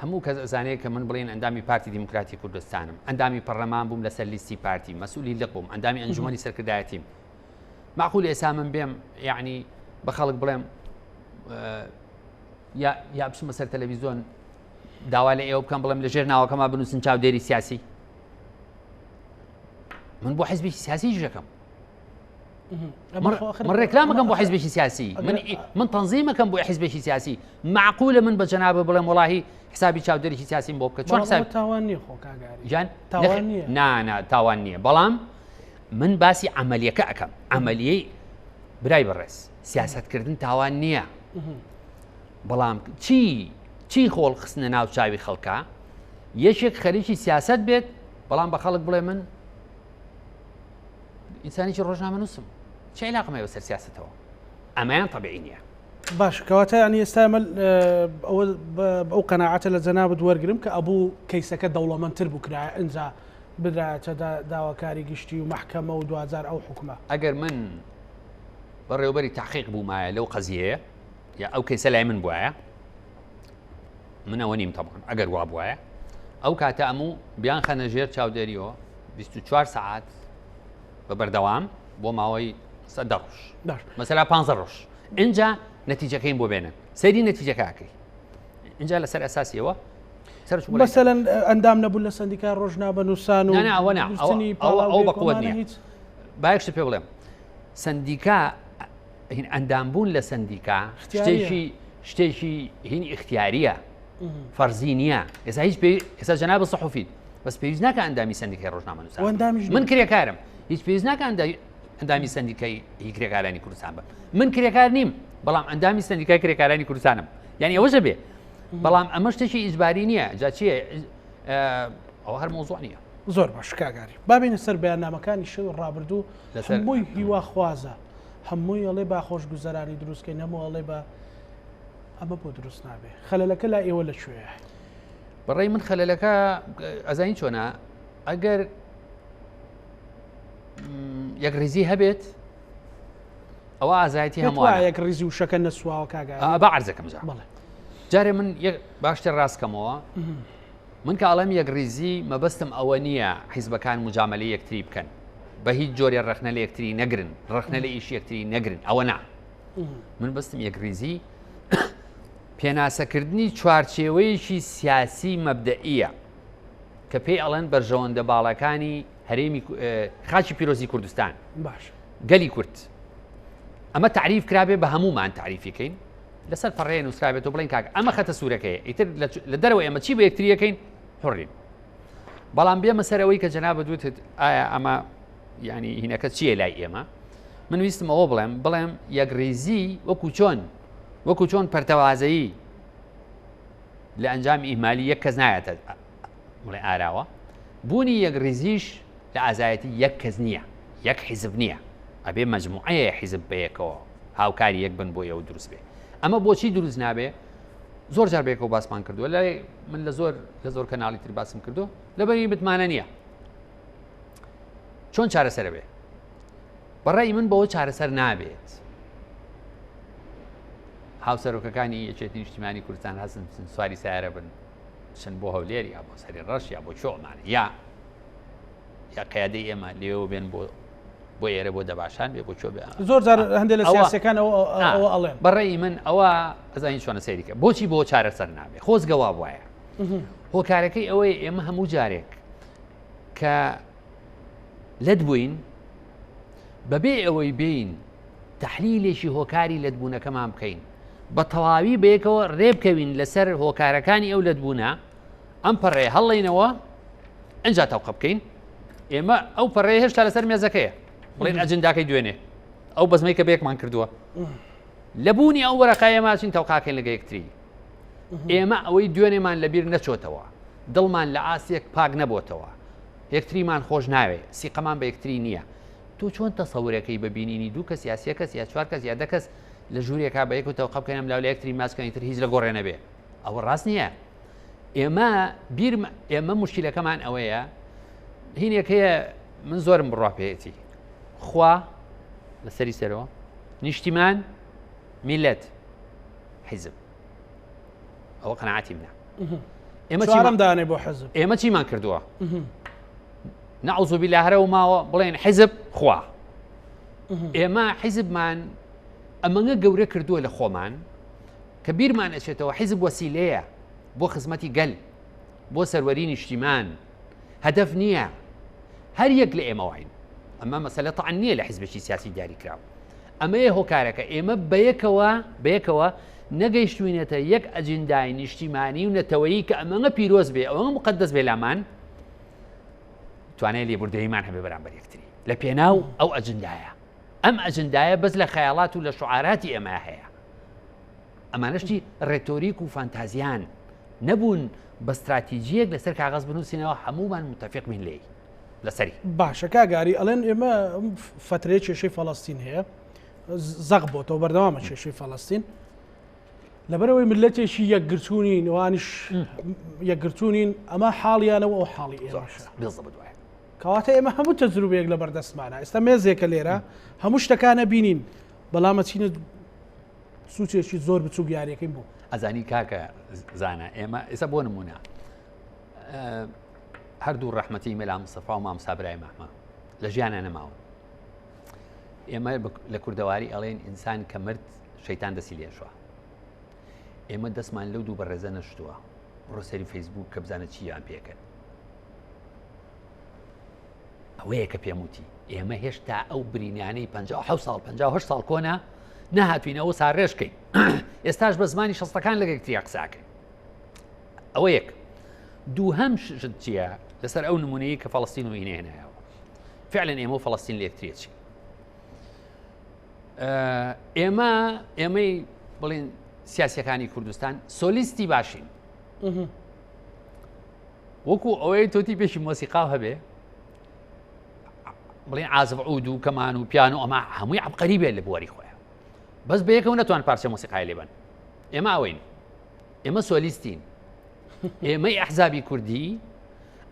هەموو کەس ئەزانەیە کە من بڵێن ئەندامی پارتی دیموکراتی کوردستانم ئەندامی پەرلەمان بووم لەسەر لیستی پارتی مەسئولی لق بووم ئەندامی ئەنجومەنی سەرکردایەتیم معقول ئێستا من بێم یعنی بە خەڵک بڵێم یا بچمە سەر تەلەڤیزۆن داوا لە ئێوە بکەم بڵێم لە ژێر ناوەکەما بنووسن چاودێری سیاسی من بۆ حیزبێکی سیاسی ژەکەم من ڕێکلامەکەم بۆ حیزبێکی سیاسی من تەنظیمەکەم بۆ حیزبێکی سیاسی معقولە من بە جەنابە بڵێم وڵاهی حسابی چاودێرێکی سیاسیم بۆ بکە چۆن حساب تاوان نییە خۆ کاگاری جان تاوان نییە نا تاوان نییە بەڵام من باسی عملیەکە ئەەکەم عملیەی برای بەڕێز سیاستکردن تاوان نییە بەڵام چی خۆڵ خستنە ناو چاوی خەڵکە یەکێک خەریکی سیاست بێت بەڵام بە خەڵک بڵێ من ئینسانێکی ڕۆژنامە نووسم چه علاقەمە بەسەر سیاستەوە ئەمەیان طبیعی نییە باش کەواتە ینی ئێستا ئەو قەناعەتە لە جەنابەت وەرگرم کە ئەبوو کەیسەکە دەوڵەمەندتر بوو کرایە ئەنجا بدرایەتە داواکاری گشتی و مەحکەمە و 2000 ئەو حکومە ئەگەر من بەڕێوەبەری تحقیق بوومایە لەو قەزیەیە یا ئەو کەیسە لای من بواە من ئەوە نیم تەمان ئەگەر وا بواە ئەو کاتە ئەموو بیان خەنە ژێر چاودێریەوە 24 ساعت بە بەردەوام بۆ ماوەی 100 ڕۆژ مەسەلا 15 ڕۆژ اینجا نەتیجەکەین بۆ بێنن سەیری نەتیجەکەکەی اینجا لەسەر ئەساسیەوە مثلا ئەندام نەبوو لە سندیکای ڕۆژنامە نووسان و ئەو بەقوت نییە باەکشت پێ بڵێم سندیکا هین ئەندامبوون لە سندیکا شتێکی هینی اختیاریە فەرزی نییە ئێستا هیچ ئێستا جەنابە سەحوفیت بەس پێویست ناکە ئەندامی سندیکای ڕۆژنامە نووسان من کرێکارم هیچ پێویست ناکە ئەندامی سندیکای هی کرێکارانی کوردستان بم من کرێکار نیم بەڵام ئەندامی سندیکای کرێکارانی کوردستانم یعنی ئەوەشە بێ بەڵام ئەمە شتێکی ئیجباری نییە جا چییە ئەوە هەر مۆزوع نییە زۆر باش کاگاری بابینە سەر بەیاننامەکانی شەوی ڕابردوو هەمووی هیواخوازە هەمووی ئەڵێ با خۆشگوزەرانی دروستکەین هەموو ئەڵێ بە ئەمە بۆ دروست نابێ خەلەلەکە لا ئێوە لەکوێیە بەڕێی من خەلەلەکە ئەزانی چۆنە ئەگەر یەک ڕیزی هەبێت ئەوە ئازایەتی هەمووە یەک ڕیزی وشەکە نەسواوە کاگاری بە عەرزەکەم جارێ من باشتر ڕاستکەمەوە من کە ئەڵەم یەک ڕیزی مەبەستم ئەوە نییە حیزبەکان مجاملەی یەکتری بکەن بە هیچ جۆرێ ڕخنە لە یەکتری نەگرن ڕخنە لە ئیش یەکتری نەگرن ئەوە نا من بەستم یەک ڕیزی پێناسەکردنی چوارچێوەیەکی سیاسی مەبدەئیە کە پێی ئەڵێن بەرژەوەندە باڵەکانی هەرێمی خاچی پیرۆزی کوردستان باش گەلی کورد ئەمە تعریف کرابێ بە هەمومان تعریفیکەین لەسەر پەڕێ نووسرابێت و بڵین کاک ئەمە خەتە سوورەکەیە ئیتر لە دەرەوە ئێمە چی بە یەکتریەکەین حڕین بەڵام بێمە سەرەوەی کە جەنابە دووتت ئایا ئەمە ینی هینەکە چییە لای ئێمە من ویستمەوە بڵێم یەک ڕێزی وەکو چۆن پەرتەوازایی لە ئەنجام ئیمالی یەک کەس نایەتە بڵێ ئاراوە بوونی یەک ڕێزیش لە ئازایەتی یەک کەس نییە یەک حیزب نییە ئەبێ مەجموعەیە حیزب بەیەکەوە هاوکاری یەک بن بۆ ئەوە دروست بێ ئەمە بۆچی دروست نابێ زۆر جار بێکەوە باسمان کردووە لای من لە زۆر کەناڵی تر باسم کردو لەبەری بتمانە نییە چۆن چارەسەر بێ بەڕێی من بەوە چارەسەر نابێت هاوسەرۆکەکانی یەکێتی نیشتیمانی کوردستان هەستن سواری سیارە بن چەند بۆ هەولێر یا بۆ سەری ڕەش یا بۆ چۆمانە یا قیادەی ئێمە لێوە بێن بۆ ئێرە بۆ دەباشان بێ بۆ چۆ بێ زۆر جار هەندێک لە سیاسەکان ئەوە ئەڵێن بەڕێی من ئەوە ئەزانی چۆنە سەیریکە بۆچی بۆ چارەسەر نابێ خۆزگەوا وایە هۆکارەکەی ئەوەی ئێمە هەموو جارێک کە لەت بووین بەبێ ئەوەی بین تەحلیلێکی هۆکاری لەتبوونەکەمان بکەین بە تەواوی بەیەکەوە ڕێبکەوین لەسەر هۆکارەکانی ئەو لەتبوونە ئەم پەڕێ هەڵڵینەوە ئەنجا تەوقە بکەین ئێمە ئەو پەڕێ هێشتا لەسەر مێزەکەیە بڵێن ئەجنداکەی دوێنێ ئەو بەزمەی کە بێکمان کردووە لەبوونی ئەو وەرەقایە ماچین تەوقاکەین لەگە یەکتری ئێمە ئەوەی دوێنێمان لەبیر نەچۆتەوە دڵمان لە ئاسیەک پاک نەبووتەوە یەکتریمان خۆش ناوێ سیقەمان بە یەکتری نییە تۆ چۆن تەسەورەکەی ببینینی دوو کەس یا سێ کەس یا چوار کەس یا دە کەس لە ژوورێکا بە یەک و تەوقە بکەین لەو لە یەکتری ماسکەین تر هیچ لە گۆڕێ نەبێ ئەوە ڕاست نییە ئێمە مشکلەکەمان ئەوەیە هینێکەیە من زۆرم بڕوا پێێتی خوا لەسەری سەرەوە نیشتیمان میلەت حیزب ئەوە قەناعەتی منە ئێمە چیمان کردووە نەعوذ بالله هەرە و ماوە بڵێن حیزب خوا ئێمە حیزبمان ئەمەنگە گەورە کردووە لە خۆمان کە بیرمان ئەچێتەوە حیزب وەسیلەیە بۆ خزمەتی گەل بۆ سەروەری نیشتیمان هەدەف نییە هەر یەک لە ئێمە وین ئەمە مەسەلە تەعەن نییە لە حیزبێکی سیاسی دیاریکراوە ئەمەیە هۆکارەکە ئێمە بەیەکەوە نەگەیشتوینەتە یەک ئەجندای نیشتیمانی و نەتەوەیی کە ئەمەنگە پیرۆز بێ ئەوەنگە مقدس بێ لامان توانێت لێبوردەویمان هەبێ بەرامبەر یەکتری لە پێناو ئەو ئەجندایە ئەم ئەجندایە بەس لە خەیاڵات و لە شعاراتی ئێمە هەیە ئەمانەشتی ڕێتۆریک و فانتازیان نەبوون بە استراتیژیەک لەسەر کاغەز بنووسینەوە هەمومان متفق بین لێی لەسەری باشە کاگاری ئەڵێن ئێمە فترەیە کێشەی فەڵەستین هەیە زەق بۆتەوە بەردەوامە کێشەی فەڵەستین لەبەرەوەی ملەتێکی یەکگرتوونین وانش یەکگرتوونین ئەمە حاڵیانەوە ئەو حاڵی ئێمەشە بێزەبدوایە کەواتە ئێمە هەموو تەجروبەیەک لە بەردەستمانە ئێستا مێزێکە لێرە هەموو شتەکانە بینین بەڵامە چینە سوچێکی زۆر بچوو یاریەکەی بوو. ئەزانی کاکە زانە ئێمە ئێستا بۆ نمونە هەردوو ڕەحمەتی مەلا مستەفا و مام سابرای مەحمە لە ژیانە نەماون. ئێمە لە کوردەواری ئەڵێن ئینسان کە مرد شەیتان دەسی لێشوە. ئێمە دەستمان لەو دوو بەڕێزە نەشتووە ڕۆسەری فەیسبوک کە بزانە چییان پێکەن. ئەوەیە کە پێم وتی ئێمە هێشتا ئەو برینیانەی 57 ساڵ 58 ساڵ کۆنا نەهاتوینەوە ساڕێژکەین. ئێستاش بە زمانی شەستەکان لە یەکتری قساکەین. ئەوە یەک. دووهەم شت چییە لەسەر ئەو نمونەیە کە فەڵەستین و هینێنایەوە. فعلا ئێمە و فەڵەستین لە یەکترێکی. ئێمەی بڵێن سیاسیەکانی کوردستان سۆلیستی باشین. وەکو ئەوەی تۆتی پێشی مۆسیقا هەبێ بڵێن عازف عود و کەمان و پیان و ئەمە هەمووی عەبقەری بێت لە بواری خۆیان. بەس بە یەکەوە نەتوان پارچە مۆسیقای لێبن. ئێمە ئەوەین. ئێمە سۆلیستین. ئێمەی ئەحزابی کوردی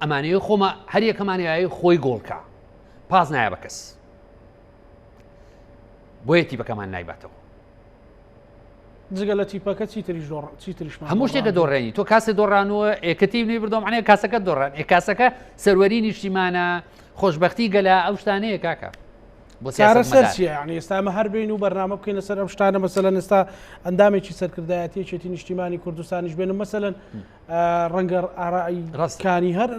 ئەمانەیە خۆمە هەر یەکەمانەیە خۆی گۆڵکە. پاس نایە بە کەس. بۆیە تیپەکەمان نایباتەوە. جگە لە تیپەکە چیتریشمان هەموو شتێکە دۆڕێنی تۆ کاسێ دۆڕانەوە ئێکەتی نوێی بردۆم عنێ کاسەکە دۆڕان کاسەکە سەروەری نیشتیمانە خۆشببختی گەلا ئەو شتانەیە کاکە چارە سەرچیە ینی ئێستامە هەر بین و بەرنامە بکەین لەسەر ئەم شتانە مەسەلەن ئێستا ئەندامێکی سەرکردایەتێکی نیشتیمانی کوردستانیش بێنم مەسەلەن ڕەنگە ئارایی ڕاستکانی هەر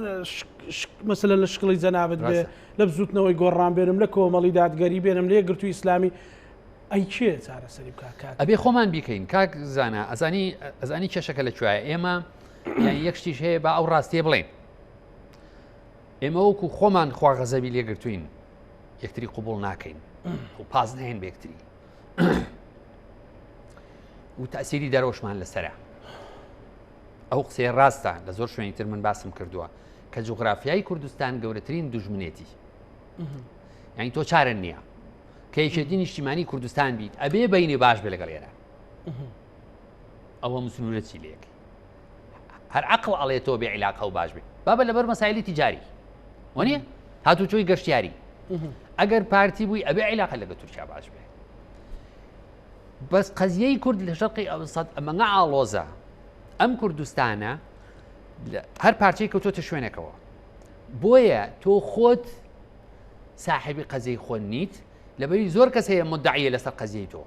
مەسەلەن لە شکڵی جەنابەت بێ لە بزوتنەوەی گۆڕان بێنم لە کۆمەڵی دادگەری بێنم لە یەکگرتووی ئیسلامی ئەی کێ چارەسەری بکات ئەبێ خۆمان بیکەین کاک زانە ئەزانی کێشەکە لەکوایە ئێمە یانی یەک شتیش هەیە بە ئەو ڕاستیە بڵێن ئێمە وەکو خۆمان خواغەزەبی لێگرتوین یەکتری قوبوڵ ناکەین و پاس نهێن بە یەکتری و تەسیری دەرۆشمان لەسەرە ئەو قسەیە ڕاستە لە زۆر شوێنی تر من باسم کردووە کە جوغرافیای کوردستان گەورەترین دوژمنێتی یعنی تۆ چارە نییە کە یەکێتی نیشتیمانی کوردستان بیت ئەبێ بەینێ باش بێ لەگەڵ ئێرە ئەوە مسنورە چی لێک هەر عەقڵ ئەڵێ تۆ بێ عیلاقە و باش بێ بابە لەبەر مەسایلی تیجاری وانە هاتوچۆی گەشتیاری ئەگەر پارتی بووی ئەبێ عیلاقە لەگە تورکیا باش بێ بەس قەزیەی کورد لە شەرقی ئەوسەد ئەمەنگە ئاڵۆزە ئەم کوردستانە هەر پارچەی کەوتۆتە شوێنێکەوە بۆیە تۆ خۆت ساحبی قەزەی خۆن نیت لەبەری زۆر کەس هەیە مدعیە لەسەر قەزیەی تۆ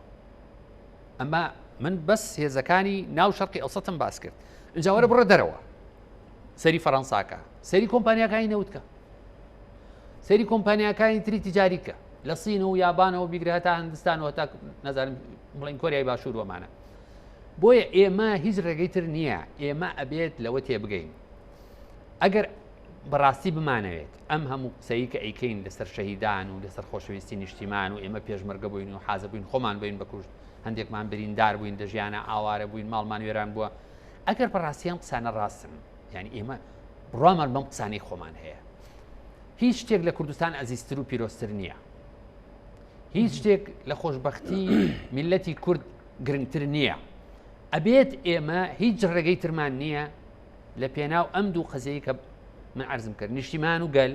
ئەمە من بەس هێزەکانی ناو شەرقی ئەوسەدم باس کرد اینجا وەرە بڕە دەرەوە سەری فەڕەنساکە سەری کۆمپانیاکانی نەوتکە سەری کۆمپانیاکانی تری تیجاریکە لە سین و یابانەوە بیگرە تا هەندستانەوە تا نەزانم بڵێن کۆریای باشوور وەمانە بۆیە ئێمە هیچ ڕێگەی تر نییە ئێمە ئەبێت لەوە تێبگەین ئەگەر بەڕاستی بمانەوێت ئەم هەموو قسەی کە ئەیکەین لەسەر شەهیدان و لەسەر خۆشەویستی نیشتیمان و ئێمە پێشمەرگە بووین و حازە بووین خۆمان بین بەکوشت هەندێکمان بریندار بووین لە ژیانە ئاوارە بووین ماڵمان وێران بووە ئەگەر بەڕاستیان قسانە ڕاستن یعنی ئێمە بڕوامان بەم قسانەی خۆمان هەیە هیچ شتێک لە کوردستان ئەزیزتر و پیرۆستر نییە هیچ شتێک لە خۆشببختی میلەتی کورد گرنگتر نییە ئەبێت ئێمە هیچ ڕێگەی ترمان نییە لە پێناو ئەم دوو قەزەی کە من عرضم کرد نیشتیمان و گەل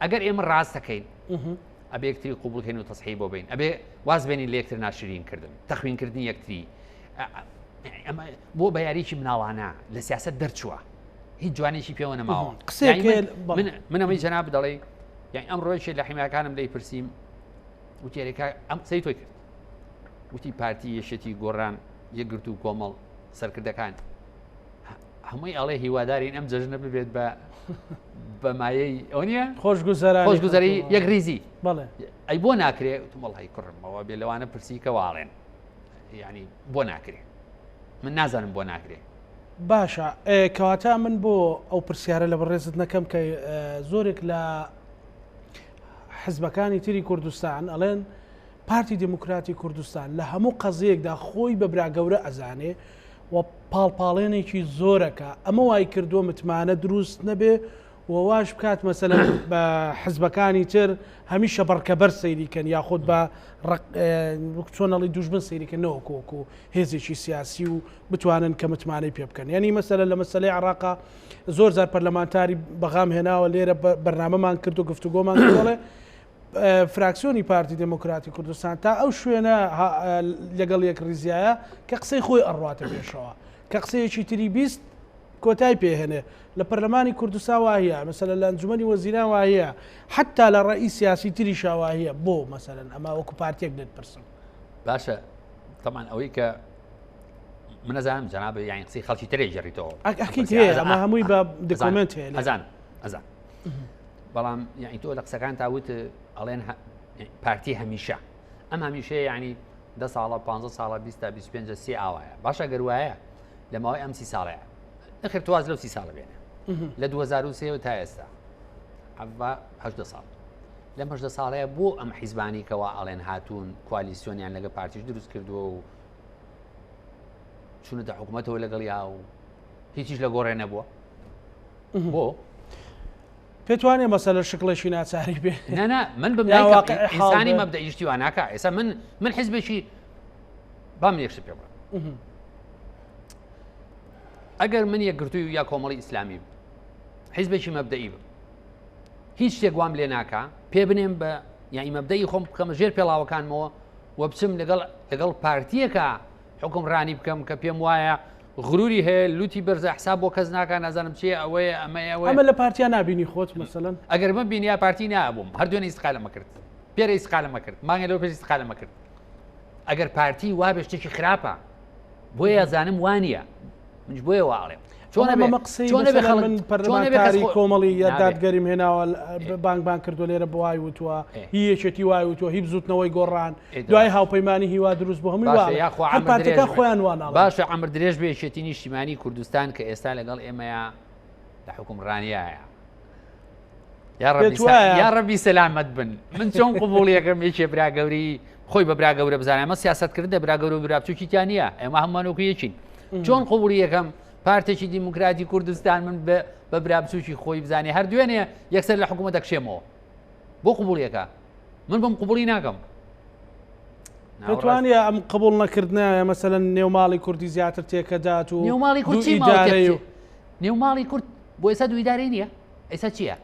ئەگەر ئێمە ڕاستەکەین ئەبێ یەکتری قوبڵکەین و تەسحی بۆ بین ئەبێ واز بێنین لە یەکتر ناشرین کردن تەخوینکردنی یەکتری ئەمە بۆ بە یاریکی مناڵانە لە سیاست دەرچووە هیچ جوانێکی پێوە نەماوە من ئەمەی جەناب دەڵێ یعنی ئەم ڕۆیشێ لە حیماکانم لەی پرسییم وتێرێکا ئەم قسەی تۆی کرد وتی پارتی یەشێتی گۆڕان یەکگرت و کۆمەڵ سەرکردەکان هەمووی ئەڵێ هیوادارین ئەم جەژنە ببێت بە مایەی ئەو نییە خۆشگوزەری یەک ریزی بەڵێ ئەی بۆ ناکرێت وتمەڵی کوڕمەوە بێ لەوانە پرسی کە واڵێن ینی بۆ ناکرێت من نازانم بۆ ناکرێت باشە کەواتە من بۆ ئەو پرسیارە لە بەڕێزت نەکەم کە زۆرێک لە حزبەکانی تری کوردستان ئەڵێن پارتی دموکراتی کوردستان لە هەموو قەزەیەکدا خۆی بە برا گەورە ئەزانێ و پاڵپاڵێنێکی زۆرەکە ئەمە وای کردووە متمانە دروست نەبێ و واش بکات مەسەلەن بە حزبەکانی تر هەمیشە بەڕکەبەر سەیریکەن یاخود بە چۆنەڵی دوژمن سەیریکەنەوە کۆکو هێزێکی سیاسی و بتوانن کە متمانەی پێ بکەن یعنی مەسەلەن لە مەسەلەی عێراقا زۆر زار پەرلەمانتاری بەغام هێناوە لێرە بەرنامەمان کرد و گفتوگۆمان کردڵێ فراکسیۆنی پارتی دموکراتی کوردستان تا ئەو شوێنە لەگەڵ یەک ریزایە کە قسەی خۆی ئەڕاتە پێشەوە کە قسەیەکی تری بیست کۆتای پێهێنێ لە پەرلەمانی کوردستان وایە مەسەلەن لە ئەنجومەنی وەزیران وایە حتا لە ڕئیس سیاسی تری شاواهەیە بۆ مەسەلەن ئەمە وەکو پارتێک دەتپرسم باشە طبعا ئەوەی کە من ئەزانم جەناب یانی قسەی خەڵکی ترێ جێڕیتەوە ئەکید هەیە ئەمە هەمووی بە دکمنت هەیە ئەزان بەڵام یعنی تۆ لە قسەکان تاوت ئەڵێن پارتی هەمیشە ئەم هەمیشە ینی 10 ساڵە 15 ساڵە 20 تا 25 سێ ئاوایە باشە گەروایە لە ماوەی ئەم 30 ساڵەیە نەخێر تواز لەو 30 ساڵە بێنێ لە 2003 تا ئێستا ئەڤ 18 ساڵ لەم 18 ساڵەیە بۆ ئەم حیزبانی کەوا ئەڵێن هاتوون کوالیسیۆنیان لەگە پارتیش دروست کردووە و چونەتە حکوومەتەوە لەگەڵ یا و هیچیش لە گۆڕێ نەبووە بۆ پێتوانێ مەسەلە شکڵێکی ناچاری بێ نەنا من ئینسانی مەبدە ئیشتیوان ناکە ئێستا من حیزبێکی بام یەکش پێ بڵێ ئەگەر من یەکگرتووی یا کۆمەڵی ئیسلامی حیزبێکی مەبدەئی بم هیچ شتێک وام لێ ناکە پێ بنێم بە یانی مەبدەی خۆم بکەمە ژێر پێڵاوەکانمەوە و بچم لەگەڵ پارتیەکە حکومڕانی بکەم کە پێم وایە غروری هەیە لوتی بەرزە حساب بۆ کەس ناکە نازانم چیە ئەوەیە ئەمە لە پارتیان نبینی خۆت مەسەلەن ئەگەر من بینیا پارتی نابووم هەردوێنێ ئیستقالەمە کرد پێرە ئیستقالەمە کرد مانگە لەوە پێش ئیستقالەمە کرد ئەگەر پارتی وا بێ شتێکی خراپە بۆیە زانم وانە منش بۆیە واڵێم من پەرلەمانتاری کۆمەڵی دادگەریم هێناوە بانگ کردو لێرە بۆوای وتووە هیچێتی وای وتووە هی بزوتنەوەی گۆڕان دوای هاوپەیمانی هیوا دروست بۆ هەمووی پارتەکە خۆیان واناڵ باشە ئەمر درێژ بێ یەکێتی نیشتیمانی کوردستان کە ئێستا لەگەڵ ئێمەیە لە حکومڕانیایە یا ڕەبی سەلامەت بن من چۆن قبوڵیەکەم یەکێ براگەوری خۆی بە براگەورە بزانێ ئەمە سیاسەتکردە براگەورە و برابچووکیتیان نییە ئێمە هەمومانۆکو یەکین چۆن قبوڵیەکەم پارتێکی دیموکراتی کوردستان من بە برابچووکی خۆی بزانێ هەر دوێنێ یەکسەر لە حکوومەت دەکشێمەوە بۆ قبوڵیەکە من بم قبوڵی ناکەم دەتوانێت ئەم قبول نەکردنە مەسەلەن نێوماڵی کوردی زیاتر تێکەدات و نێوماڵی کورد نێوماڵی کورد بۆ ئێستا دوو ئیدارەی نییە ئێستا چییە؟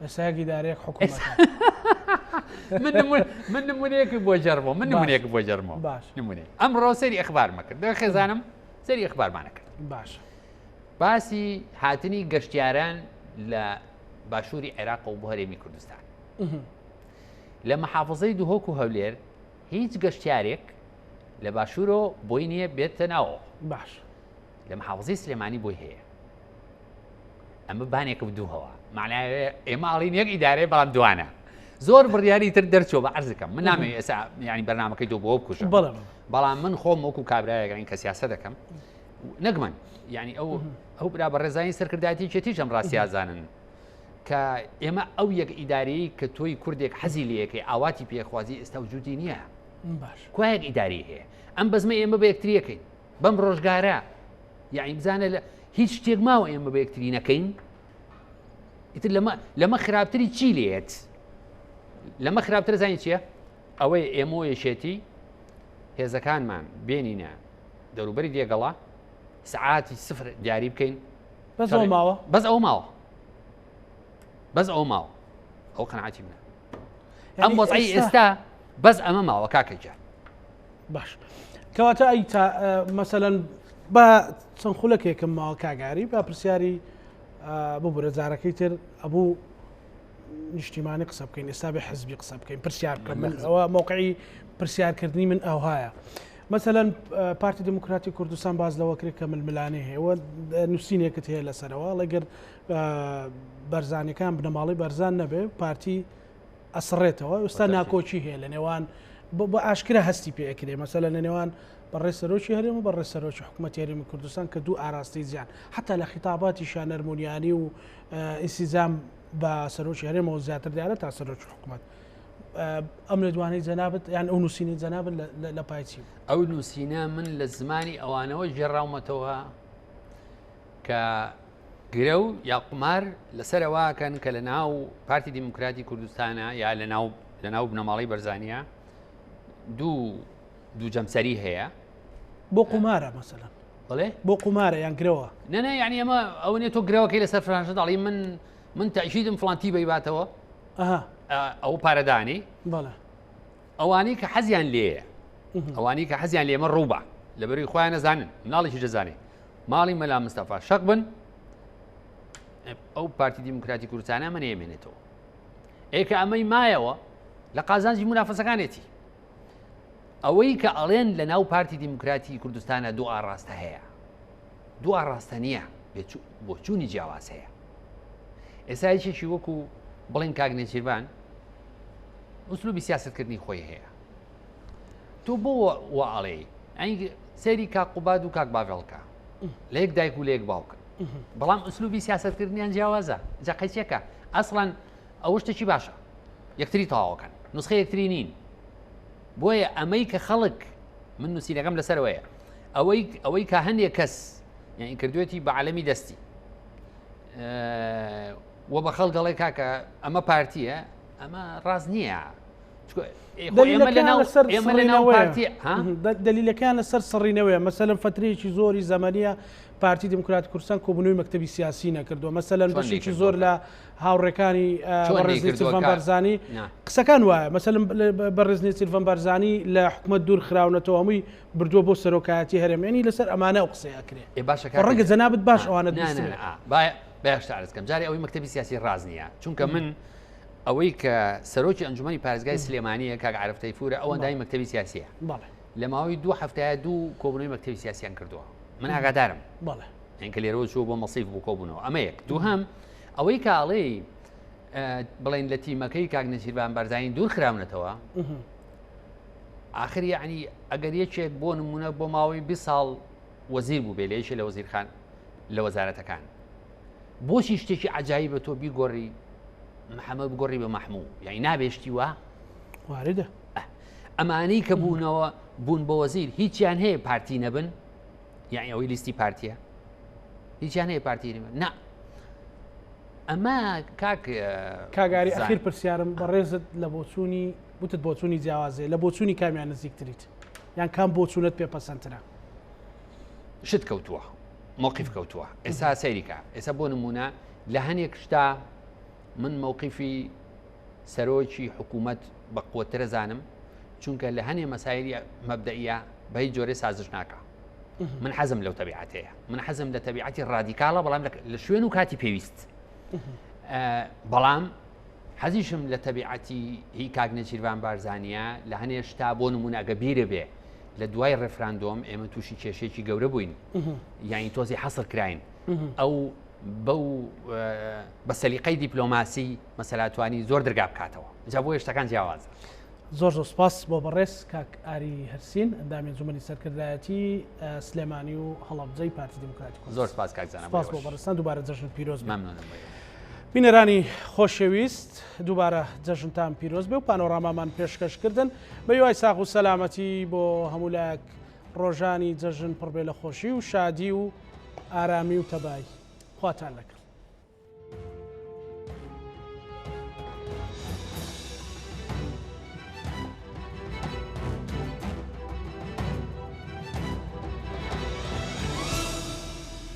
ئێستا ئیدارەیەک حکوومەت من نمونەیەکی بۆ جەرمەوە من نمونەیەک بۆ جەرمەوە باش نمونێ ئەمڕۆ سەری ئەخبارمە کرد دەوە خێزانم سەری ئەخبارمانە کرد باش باسی هاتنی گەشتیاران لە باشووری عێراق و بۆ هەرێمی کوردستان لە مەحافزەی دوهۆک و هەولێر هیچ گەشتیارێک لە باشوورەوە بۆی نییە بێتە ناوە باش لە مەحافزەی سلێمانی بۆی هەیە ئەمە بانێکە بدووهەوە معناوێ ئێمە ئاڵین یەک ئیدارەیە بەڵام دوانە زۆر بڕیاری تر دەرچۆ بە عەرزەکەم من نامەوێت ئێستا ینی بەرنامەکەی تۆ بۆ بکوژم بەڵام من خۆم وەکو کابرایەکەین کە سیاسە دەکەم نەگمەن ینی ئەو برا بە ڕێزانی سەرکردایەتی چێتیش ئەم ڕاستیازانن کە ئێمە ئەو یەک ئیدارەیە کە تۆی کوردێک حەزی لەیەکەی ئاواتی پێخوازی ئێستا وجودی نییە کوایەک ئیداری هەیە ئەم بەزمە ئێمە بە یەکتریەکەین بەم ڕۆژگارە یعنی بزانە هیچ شتێک ماوە ئێمە بە یەکتری نەکەین ئیتر لەمە خراپتری چی لێت لەمە خراپتر زانی چییە؟ ئەوەی ئێمە یەشێتی هێزەکانمان بێنینە دەوروبەری دێگەڵا سعاتی سفر دیاری بکەین بەس ئەو ماوە بەس ئەو ماوە ئەو قەناعەتی منە ئەم وەزعی ئێستا بەس ئەمە ماوە کاکەجار باش کەواتە ئەی تا مەسەلەن بە چەند خولەکێکم ماوە کاگاری با پرسیاری ببورە جارەکەی تر ئەبوو نیشتیمانی قسە بکەین ئێستا بێ حزبی قسە بکەین پرسیار بکەم من ئەوە موقعی پرسیارکردنی من ئەو هایە مثلەن پارتی دموکراتی کوردستان باز لەوە کرد کە ململانەی هەیە نووسینێکت هەیە لەسەرەوە لەگەر بەرزانەکان بنەماڵی بەرزان نەبێ پارتی ئەسڕێتەوە ئێستا ناکۆچی هەیە لە نێوان بە ئاشکرا هەستی پێکرێ مەسەلە لە نێوان بەڕێ سەرۆکی هەرێم و بەڕێ سەرۆکی حکوومەتی هەرێمی کوردستان کە دوو ئاراستی زیان حتا لە خیتاباتی شانەرمونیانی و ئینسیزام بە سەرۆکی هەرێمەوە زیاتر دیارە تا سەرۆکی حکوومەت ئەم لە دوانەی جەنابەت یان ئەو نووسینی جەنابەت لە پایچی ئەو نووسینە من لە زمانی ئەوانەوە ژێڕاومەتەوە کە گرە و یا قمار لەسەرەوەکەن کە لە ناو پارتی دیموکراتی کوردستانە یا لە ناو بنەماڵی بەرزانیە دوو جەمسەری هەیە بۆ قمارە مەسەلەن بڵێ بۆ قمارە یان گرەوە نەنە یعنی ئەمە ئەو نێت تۆ گرەوەکەی لەسەر فرانشە دەڵی من تەشیدم فڵانتی بەیباتەوە ئەو پارەدانی بەڵێ ئەوانەی کە حەزیان لێیە ئەوانەی کە حەزیان لێمە ڕووبە لەبەروی خۆیان نەزانن مناڵێکی دەزانێ ماڵی مەلا مستەفا شەق بن ئەو پارتی دیموکراتی کوردستانە منێمێنێتەوە ئێکە ئەمەی مایەوە لە قازانجی منافەسەکانێتی ئەوەی کە ئەڵێن لە ناو پارتی دیموکراتی کوردستانە دوو ئاڕاستە هەیە دوو ئاڕاستە نییە بۆ چوونی جیاواز هەیە ئێستا هیچێکی وەکو بڵین کاک نێچیروان ئوسلوبی سیاسەتکردنی خۆی هەیە تۆ بۆ ئەڵێ ئەنگ سەیری کاک قوباد و کاک باڤێڵکە لە یەک دایک و لە یەک باوکن بەڵام ئوسلوبی سیاسەتکردنیان جیاوازە جا قەیچێکە ئەسڵەن ئەوە شتێکی باشە یەکتری تەواوەکەن نسخە یەکتری نین بۆیە ئەمەی کە خەڵک من نووسینەکەم لەسەرەوەیە ئەوەی کە هەندێک کەس یعنی کردوێتی بە عالەمی دەستی وە بە خەڵ دەڵێ کاکە ئەمە پارتیە ئەمە ڕاست نییە دلیلەکان لەسەر سڕینەوەیە مەسەلەن فترەیەکی زۆری زەمانیە پارتی دموکراتی کوردستان کۆبوونەوەی مەکتەبی سیاسی نەکردووە مەسەلەن بەشێکی زۆر لە هاوڕێکانی بەڕێزنی سیلڤان بارزانی قسەکان وایە مەسەلەن بەڕێزنی سیلڤان بارزانی لە حکومەت دوور خراونەتەوە هەمووی بردووە بۆ سەرۆکایەتی هەرێمێنی لەسەر ئەمانە ئەو قسەیە کرێ ڕەنگە جەنابەت باش ئەوانە باشتە ئارزکەم جارێ ئەوەی مەکتەبی سیاسی ڕاز نییە چونکە من ئەوەی کە سەرۆکی ئەنجومەنی پارێزگای سلێمانیە کاک عارف فورە ئەوەندای مەکتەبی سیاسیە لە ماوەی دوو هەفتەیە دوو کۆبوونەوەی مەکتەبی سیاسیان کردووە من ئاگادارم ئەنکە لێرەوە چوو بۆ مەسیف بوو کۆبوونەوە ئەمە یەک دووهەم ئەوەی کاڵێ بڵێن لە تیمەکەی کاک نەچیروان بارزانی دوور خراونەتەوە آخر یعنی ئەگەر یەکێک بۆ نمونە بۆ ماوەی 20 ساڵ وەزیر بوو بێ لە یەکێ لە وەزیرخان لە وەزارەتەکان بۆچی شتێکی عەجایب بە تۆ بیگۆڕی محەممەد بگۆڕی بە مەحموو یعنی نابێشتی وە واردە ئەمانەی کە بوون بە وەزیر هیچیان هەیە پارتی نەبن یعنی ئەوەی لیستی پارتیە هیچیان هەیە پارتی نەبن نا ئەمە کاگاری ئەخیر پرسیارم بەڕێزت لە بۆچوونی وتت بۆچوونی جیاوازێ لە بۆچوونی کامیان نزیکتریت یان کام بۆچوونت پێپەسەندترە شت کەوتووە مووقیف کەوتووە ئێستا سەیریکە ئێستا بۆ نمونە لە هەنێک شتا من مووقیفی سەرۆکی حکوومەت بە قوترە زانم چونکە لە هەنێ مەسایری مەبدەئیە بە هیچ جۆرە سازش ناکە من حەزم لەو تەبیعەتەیە من حەزم لە تەبیعەتی ڕادیکاڵە بەڵام لە شوێن و کاتی پێویست بەڵام حەزیشم لە تەبیعەتی هی کاک نەچیروان بارزانیە لە هەنێ شتا بۆ نمونە ئەگە بیرە بێ لە دوای ڕێفراندۆم ئێمە تووشی کێشێکی گەورە بووین یعنی تۆزی حەسر کراین ئەو بەو بە سەلیقەی دیپلۆماسی مەسەلاتوانی زۆر دەرگا بکاتەوە جا بۆ هێشتەکان جیاوازە زۆر سپاس بۆ بەڕێز کاک ئاری هەرسین ئەندامی ئەنجومەنی سەرکردایەتی سلێمانی و هەڵەبجەی پارتی دیموکراتی کوردستان زۆر سپاس کاک زانم سپاس بۆ بەڕێستان دووبارە جەژن پیرۆز مەمنونم بینەرانی خۆشەویست دووبارە جەژنتان پیرۆز بێ و پانۆڕامامان پێشکەشکردن بە یوای ساغ و سەلامەتی بۆ هەموو لایەک ڕۆژانی جەژن پڕبێ لە خۆشی و شادی و ئارامی و تەبای خواتان لەکرد